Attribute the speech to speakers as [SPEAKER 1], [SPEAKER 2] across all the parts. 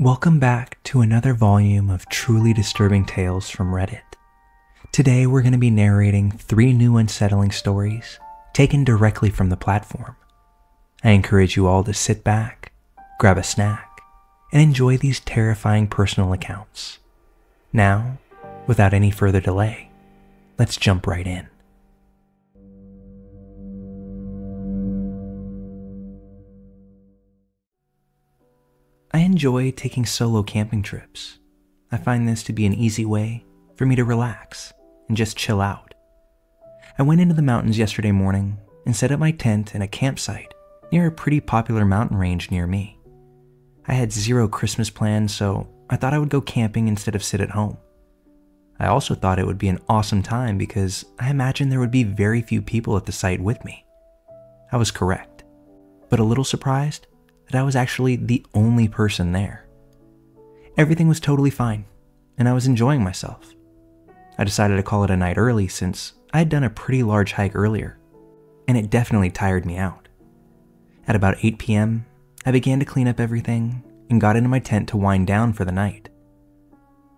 [SPEAKER 1] Welcome back to another volume of truly disturbing tales from Reddit. Today we're going to be narrating 3 new unsettling stories taken directly from the platform. I encourage you all to sit back, grab a snack, and enjoy these terrifying personal accounts. Now, without any further delay, let's jump right in. I enjoy taking solo camping trips. I find this to be an easy way for me to relax and just chill out. I went into the mountains yesterday morning and set up my tent in a campsite near a pretty popular mountain range near me. I had zero Christmas plans, so I thought I would go camping instead of sit at home. I also thought it would be an awesome time because I imagined there would be very few people at the site with me. I was correct, but a little surprised that I was actually the only person there. Everything was totally fine, and I was enjoying myself. I decided to call it a night early since I had done a pretty large hike earlier, and it definitely tired me out. At about 8 p.m., I began to clean up everything and got into my tent to wind down for the night.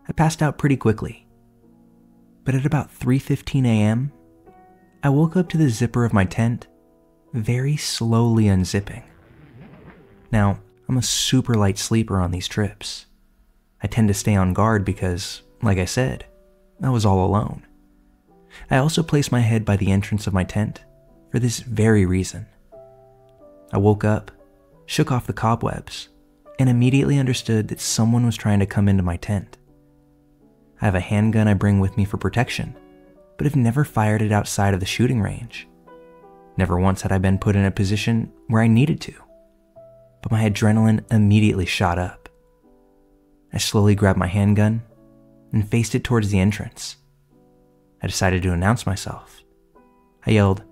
[SPEAKER 1] I passed out pretty quickly, but at about 3:15 a.m., I woke up to the zipper of my tent very slowly unzipping. Now, I'm a super light sleeper on these trips. I tend to stay on guard because, like I said, I was all alone. I also placed my head by the entrance of my tent for this very reason. I woke up, shook off the cobwebs, and immediately understood that someone was trying to come into my tent. I have a handgun I bring with me for protection, but have never fired it outside of the shooting range. Never once had I been put in a position where I needed to. But my adrenaline immediately shot up. I slowly grabbed my handgun and faced it towards the entrance. I decided to announce myself. I yelled,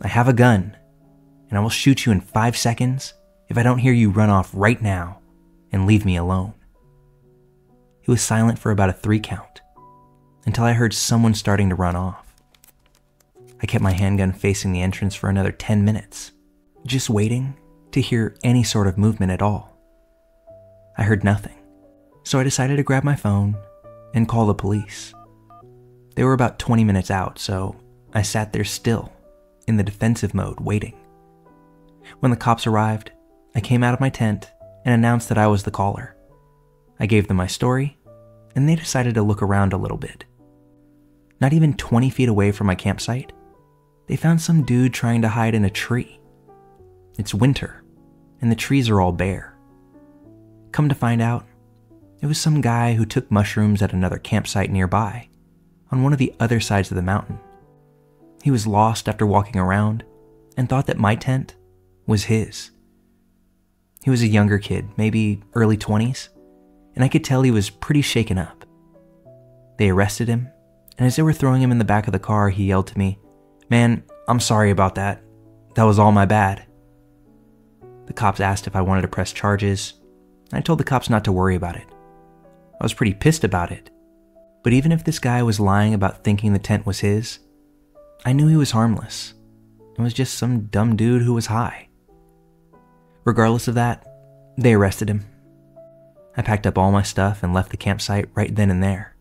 [SPEAKER 1] "I have a gun, and I will shoot you in 5 seconds if I don't hear you run off right now and leave me alone." He was silent for about a 3 count, until I heard someone starting to run off. I kept my handgun facing the entrance for another 10 minutes, just waiting to hear any sort of movement at all. I heard nothing, so I decided to grab my phone and call the police. They were about 20 minutes out, so I sat there still, in the defensive mode, waiting. When the cops arrived, I came out of my tent and announced that I was the caller. I gave them my story, and they decided to look around a little bit. Not even 20 feet away from my campsite, they found some dude trying to hide in a tree. It's winter, and the trees are all bare. Come to find out, it was some guy who took mushrooms at another campsite nearby, on one of the other sides of the mountain. He was lost after walking around, and thought that my tent was his. He was a younger kid, maybe early 20s, and I could tell he was pretty shaken up. They arrested him, and as they were throwing him in the back of the car, he yelled to me, "Man, I'm sorry about that. That was all my bad." The cops asked if I wanted to press charges, and I told the cops not to worry about it. I was pretty pissed about it, but even if this guy was lying about thinking the tent was his, I knew he was harmless and was just some dumb dude who was high. Regardless of that, they arrested him. I packed up all my stuff and left the campsite right then and there.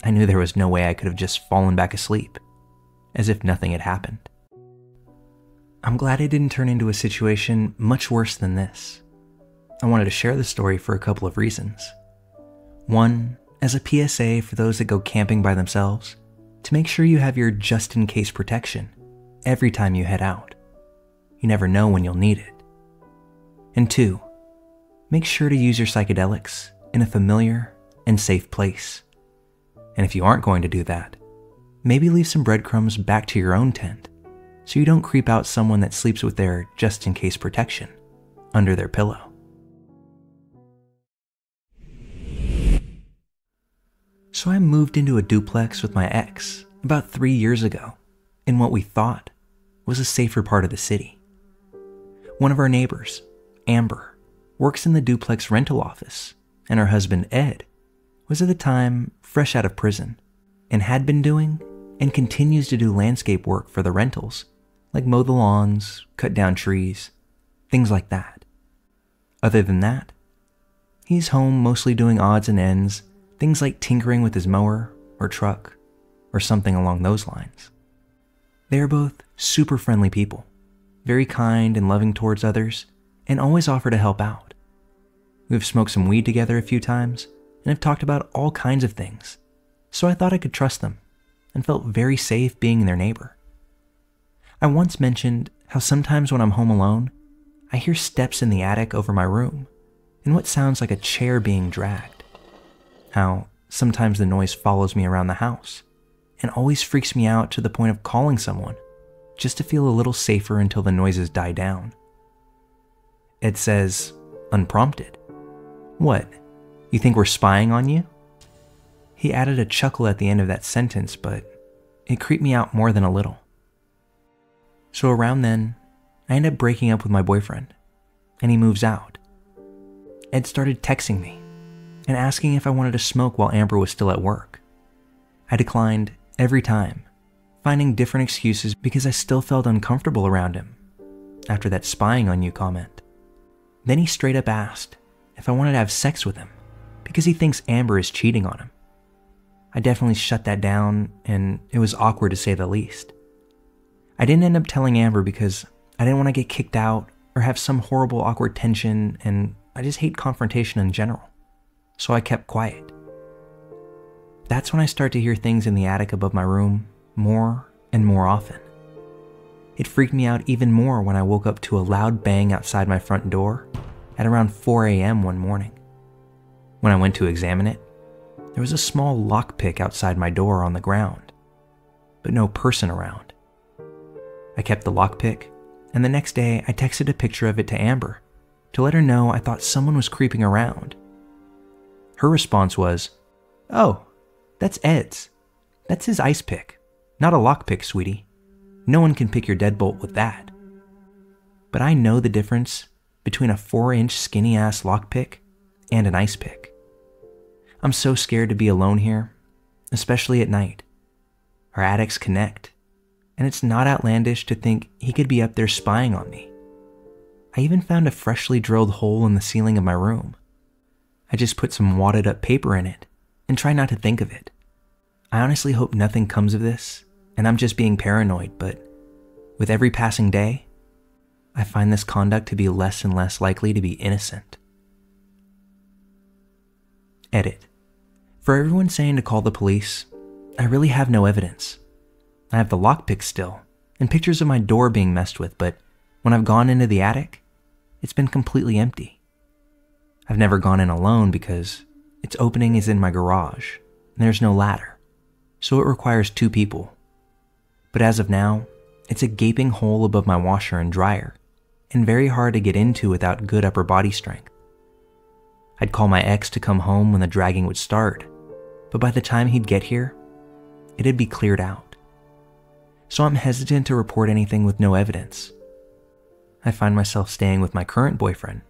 [SPEAKER 1] I knew there was no way I could have just fallen back asleep, as if nothing had happened. I'm glad it didn't turn into a situation much worse than this. I wanted to share the story for a couple of reasons. One, as a PSA for those that go camping by themselves, to make sure you have your just-in-case protection every time you head out. You never know when you'll need it. And 2, make sure to use your psychedelics in a familiar and safe place. And if you aren't going to do that, maybe leave some breadcrumbs back to your own tent, so you don't creep out someone that sleeps with their just-in-case protection under their pillow. So I moved into a duplex with my ex about 3 years ago in what we thought was a safer part of the city. One of our neighbors, Amber, works in the duplex rental office, and her husband, Ed, was at the time fresh out of prison and had been doing and continues to do landscape work for the rentals, like mow the lawns, cut down trees, things like that. Other than that, He's home mostly doing odds and ends, things like tinkering with his mower or truck or something along those lines. They are both super friendly people, very kind and loving towards others, and always offer to help out. We've smoked some weed together a few times and have talked about all kinds of things, so I thought I could trust them and felt very safe being their neighbor. I once mentioned how sometimes when I'm home alone, I hear steps in the attic over my room and what sounds like a chair being dragged. How sometimes the noise follows me around the house and always freaks me out to the point of calling someone just to feel a little safer until the noises die down. Ed says, unprompted, "What, you think we're spying on you?" He added a chuckle at the end of that sentence, but it creeped me out more than a little. So around then, I end up breaking up with my boyfriend, and he moves out. Ed started texting me and asking if I wanted to smoke while Amber was still at work. I declined every time, finding different excuses because I still felt uncomfortable around him after that spying on you comment. Then he straight up asked if I wanted to have sex with him because he thinks Amber is cheating on him. I definitely shut that down, and it was awkward to say the least. I didn't end up telling Amber because I didn't want to get kicked out or have some horrible awkward tension, and I just hate confrontation in general, so I kept quiet. That's when I start to hear things in the attic above my room more and more often. It freaked me out even more when I woke up to a loud bang outside my front door at around 4 a.m. one morning. When I went to examine it, there was a small lockpick outside my door on the ground, but no person around. I kept the lockpick, and the next day I texted a picture of it to Amber to let her know I thought someone was creeping around. Her response was, "Oh, that's Ed's. That's his ice pick, not a lockpick, sweetie. No one can pick your deadbolt with that." But I know the difference between a 4-inch skinny-ass lockpick and an ice pick. I'm so scared to be alone here, especially at night. Our attics connect, and it's not outlandish to think he could be up there spying on me. I even found a freshly drilled hole in the ceiling of my room. I just put some wadded up paper in it and try not to think of it. I honestly hope nothing comes of this, and I'm just being paranoid, but with every passing day, I find this conduct to be less and less likely to be innocent. Edit. For everyone saying to call the police, I really have no evidence. I have the lockpick still, and pictures of my door being messed with, but when I've gone into the attic, it's been completely empty. I've never gone in alone because its opening is in my garage, and there's no ladder, so it requires 2 people. But as of now, it's a gaping hole above my washer and dryer, and very hard to get into without good upper body strength. I'd call my ex to come home when the dragging would start, but by the time he'd get here, it'd be cleared out. So I'm hesitant to report anything with no evidence. I find myself staying with my current boyfriend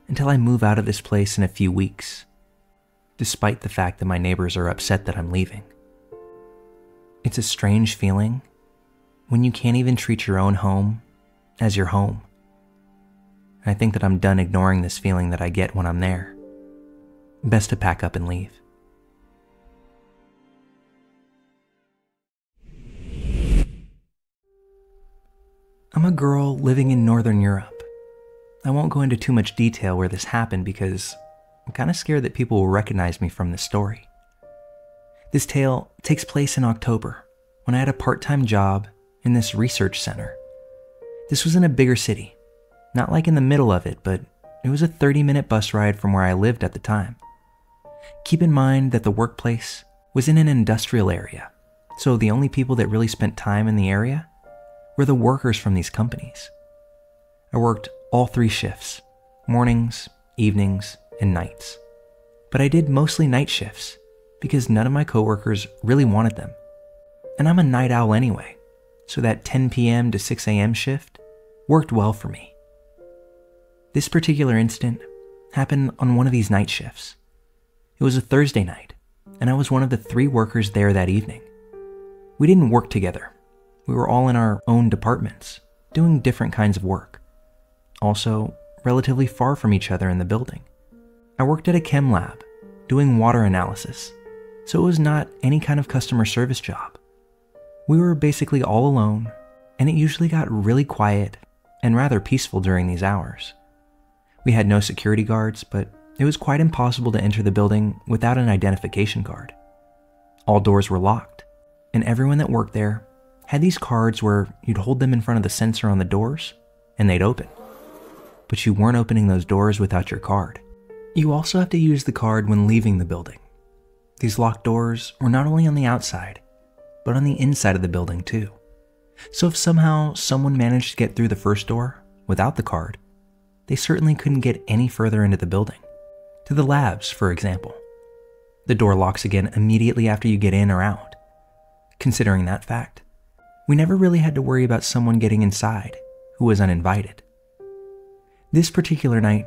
[SPEAKER 1] until I move out of this place in a few weeks, despite the fact that my neighbors are upset that I'm leaving. It's a strange feeling when you can't even treat your own home as your home. I think that I'm done ignoring this feeling that I get when I'm there. Best to pack up and leave. I'm a girl living in Northern Europe. I won't go into too much detail where this happened because I'm kind of scared that people will recognize me from this story. This tale takes place in October when I had a part-time job in this research center. This was in a bigger city, not like in the middle of it, but it was a 30-minute bus ride from where I lived at the time. Keep in mind that the workplace was in an industrial area, so the only people that really spent time in the area were the workers from these companies. I worked all 3 shifts, mornings, evenings, and nights. But I did mostly night shifts because none of my coworkers really wanted them. And I'm a night owl anyway, so that 10 p.m. to 6 a.m. shift worked well for me. This particular incident happened on one of these night shifts. It was a Thursday night, and I was one of the 3 workers there that evening. We didn't work together. We were all in our own departments, doing different kinds of work. Also, relatively far from each other in the building. I worked at a chem lab, doing water analysis, so it was not any kind of customer service job. We were basically all alone, and it usually got really quiet and rather peaceful during these hours. We had no security guards, but it was quite impossible to enter the building without an identification card. All doors were locked, and everyone that worked there had these cards where you'd hold them in front of the sensor on the doors, and they'd open. But you weren't opening those doors without your card. You also have to use the card when leaving the building. These locked doors were not only on the outside, but on the inside of the building too. So if somehow someone managed to get through the first door without the card, they certainly couldn't get any further into the building. To the labs, for example. The door locks again immediately after you get in or out. Considering that fact, we never really had to worry about someone getting inside who was uninvited. This particular night,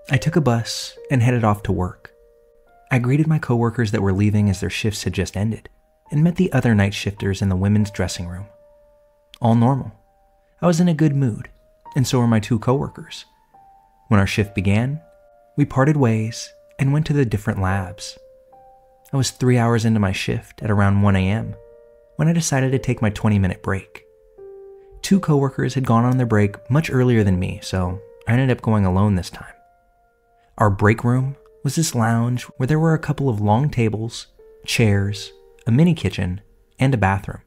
[SPEAKER 1] I took a bus and headed off to work. I greeted my coworkers that were leaving as their shifts had just ended and met the other night shifters in the women's dressing room. All normal. I was in a good mood, and so were my two coworkers. When our shift began, we parted ways and went to the different labs. I was 3 hours into my shift at around 1 a.m. when I decided to take my 20-minute break. Two coworkers had gone on their break much earlier than me, so I ended up going alone this time. Our break room was this lounge where there were a couple of long tables, chairs, a mini kitchen, and a bathroom.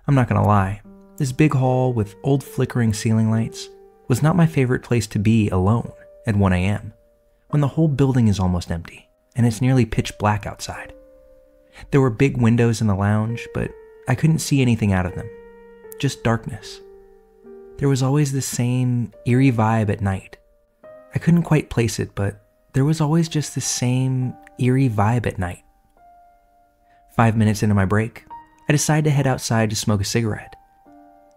[SPEAKER 1] I'm not gonna lie, this big hall with old flickering ceiling lights was not my favorite place to be alone at 1 a.m. when the whole building is almost empty and it's nearly pitch black outside. There were big windows in the lounge, but I couldn't see anything out of them, just darkness. There was always the same eerie vibe at night. I couldn't quite place it, but there was always just the same eerie vibe at night. 5 minutes into my break, I decided to head outside to smoke a cigarette.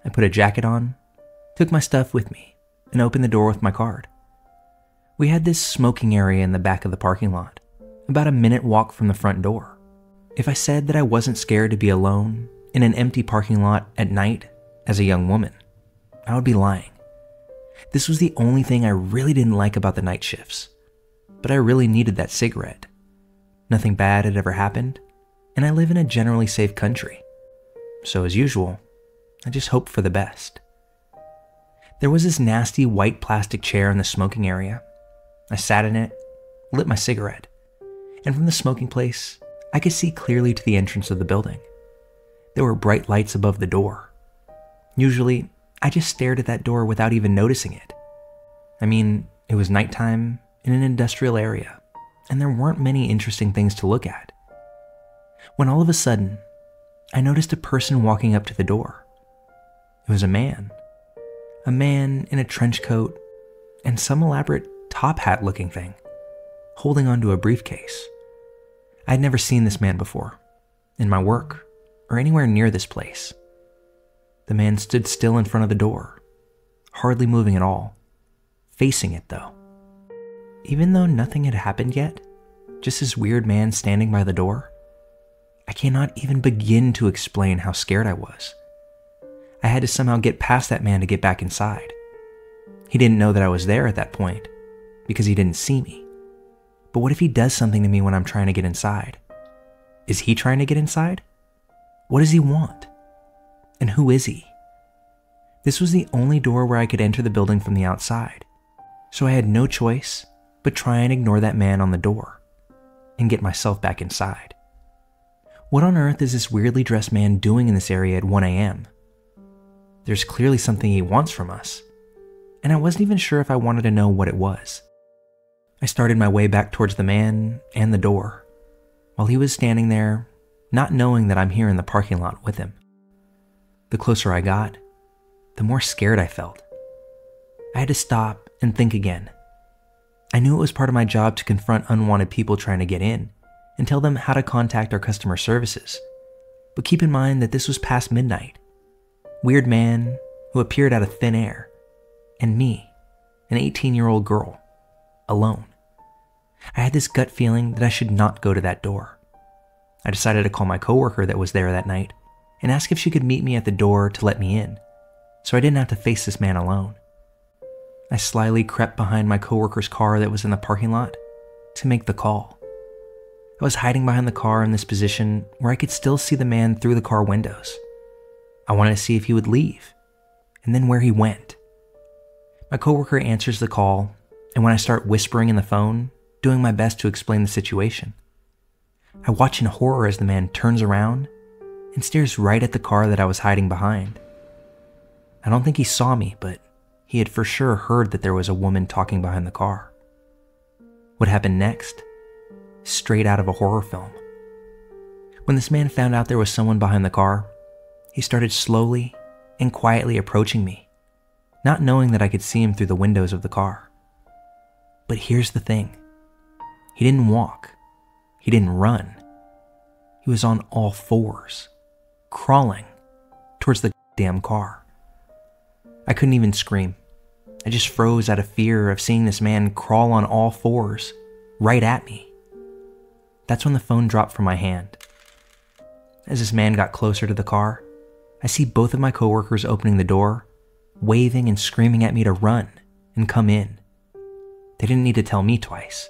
[SPEAKER 1] I put a jacket on, took my stuff with me, and opened the door with my card. We had this smoking area in the back of the parking lot, about a minute walk from the front door. If I said that I wasn't scared to be alone in an empty parking lot at night as a young woman, I would be lying. This was the only thing I really didn't like about the night shifts, but I really needed that cigarette. Nothing bad had ever happened, and I live in a generally safe country. So as usual, I just hoped for the best. There was this nasty white plastic chair in the smoking area. I sat in it, lit my cigarette, and from the smoking place, I could see clearly to the entrance of the building. There were bright lights above the door. Usually, I just stared at that door without even noticing it. I mean, it was nighttime in an industrial area, and there weren't many interesting things to look at. When all of a sudden, I noticed a person walking up to the door. It was a man in a trench coat and some elaborate top hat looking thing, holding onto a briefcase. I'd never seen this man before, in my work, or anywhere near this place. The man stood still in front of the door, hardly moving at all, facing it though. Even though nothing had happened yet, just this weird man standing by the door, I cannot even begin to explain how scared I was. I had to somehow get past that man to get back inside. He didn't know that I was there at that point, because he didn't see me. But what if he does something to me when I'm trying to get inside? Is he trying to get inside? What does he want? And who is he? This was the only door where I could enter the building from the outside, so I had no choice but try and ignore that man on the door and get myself back inside. What on earth is this weirdly dressed man doing in this area at 1 a.m.? There's clearly something he wants from us, and I wasn't even sure if I wanted to know what it was. I started my way back towards the man and the door, while he was standing there, not knowing that I'm here in the parking lot with him. The closer I got, the more scared I felt. I had to stop and think again. I knew it was part of my job to confront unwanted people trying to get in and tell them how to contact our customer services. But keep in mind that this was past midnight. Weird man who appeared out of thin air, and me, an 18-year-old girl, alone. I had this gut feeling that I should not go to that door. I decided to call my coworker that was there that night and ask if she could meet me at the door to let me in, so I didn't have to face this man alone. I slyly crept behind my coworker's car that was in the parking lot, to make the call. I was hiding behind the car in this position where I could still see the man through the car windows. I wanted to see if he would leave, and then where he went. My coworker answers the call, and when I start whispering in the phone, doing my best to explain the situation, I watch in horror as the man turns around and stares right at the car that I was hiding behind. I don't think he saw me, but he had for sure heard that there was a woman talking behind the car. What happened next? Straight out of a horror film. When this man found out there was someone behind the car, he started slowly and quietly approaching me, not knowing that I could see him through the windows of the car. But here's the thing. He didn't walk. He didn't run. He was on all fours, crawling towards the damn car. I couldn't even scream. I just froze out of fear of seeing this man crawl on all fours right at me. That's when the phone dropped from my hand. As this man got closer to the car, I see both of my coworkers opening the door, waving and screaming at me to run and come in. They didn't need to tell me twice.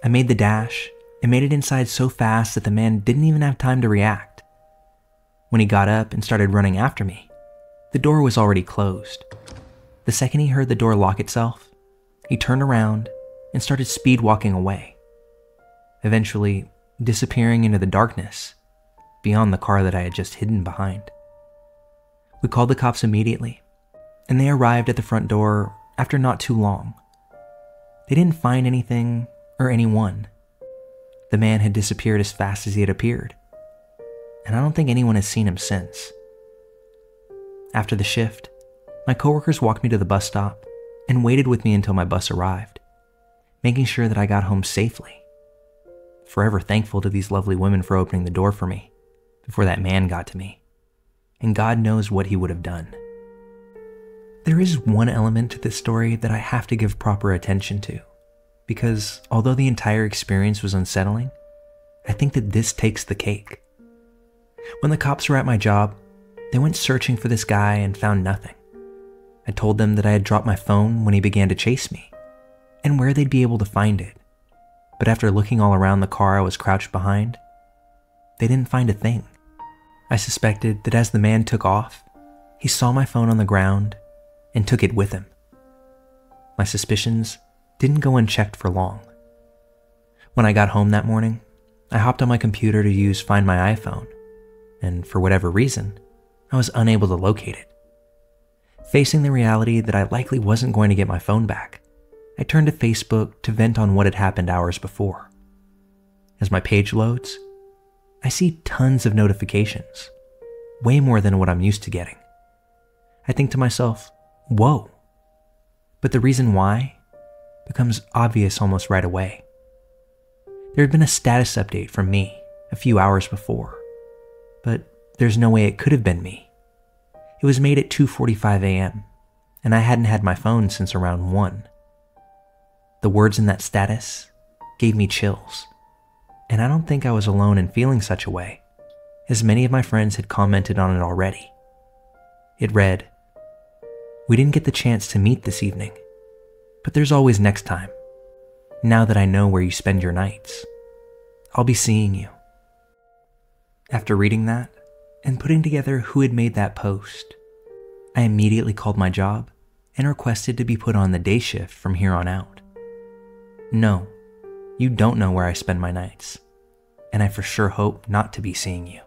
[SPEAKER 1] I made the dash and made it inside so fast that the man didn't even have time to react. When he got up and started running after me, the door was already closed. The second he heard the door lock itself, he turned around and started speed walking away, eventually disappearing into the darkness beyond the car that I had just hidden behind. We called the cops immediately, and they arrived at the front door after not too long. They didn't find anything or anyone. The man had disappeared as fast as he had appeared, and I don't think anyone has seen him since. After the shift, my coworkers walked me to the bus stop and waited with me until my bus arrived, making sure that I got home safely. Forever thankful to these lovely women for opening the door for me before that man got to me, and God knows what he would have done. There is one element to this story that I have to give proper attention to, because although the entire experience was unsettling, I think that this takes the cake. When the cops were at my job, they went searching for this guy and found nothing. I told them that I had dropped my phone when he began to chase me, and where they'd be able to find it. But after looking all around the car I was crouched behind, they didn't find a thing. I suspected that as the man took off, he saw my phone on the ground and took it with him. My suspicions didn't go unchecked for long. When I got home that morning, I hopped on my computer to use Find My iPhone, and for whatever reason, I was unable to locate it. Facing the reality that I likely wasn't going to get my phone back, I turned to Facebook to vent on what had happened hours before. As my page loads, I see tons of notifications, way more than what I'm used to getting. I think to myself, whoa. But the reason why becomes obvious almost right away. There had been a status update from me a few hours before, but there's no way it could have been me. It was made at 2:45 a.m., and I hadn't had my phone since around 1. The words in that status gave me chills, and I don't think I was alone in feeling such a way, as many of my friends had commented on it already. It read, "We didn't get the chance to meet this evening, but there's always next time. Now that I know where you spend your nights, I'll be seeing you." After reading that and putting together who had made that post, I immediately called my job and requested to be put on the day shift from here on out. No, you don't know where I spend my nights, and I for sure hope not to be seeing you.